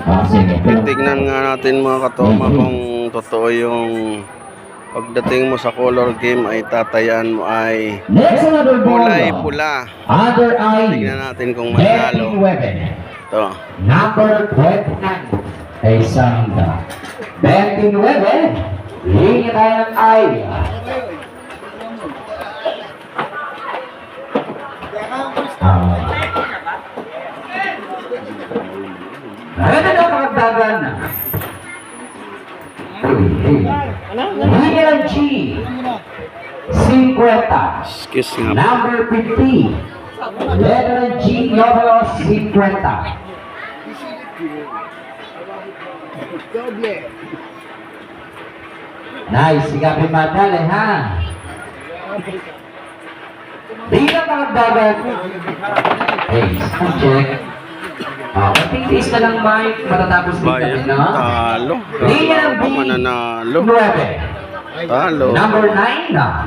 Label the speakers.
Speaker 1: Sige.
Speaker 2: Tignan nga natin mga katoma kung totoo yung pagdating mo sa color game ay tatayan mo ay
Speaker 1: Next another ball.
Speaker 2: kulay pula.
Speaker 1: Other eye.
Speaker 2: Tignan natin kung manalo.
Speaker 1: 29.
Speaker 2: Ito.
Speaker 1: Number 29. Kay Sandra. 29. Linya tayo ng eye. Narito na pagdagan. Linya ng G. 50.
Speaker 2: Excuse nga.
Speaker 1: Number 50. Letter ng G. Numero 50. Nice, sigapin madali ha. Di na pagdagan. Hey, check. Konting tiis na lang, Mike. Matatapos din kami,
Speaker 2: Bayan,
Speaker 1: no?
Speaker 2: talo.
Speaker 1: Linya ng B.
Speaker 2: Mananalo.
Speaker 1: 9.
Speaker 2: Talo.
Speaker 1: Number 9 na.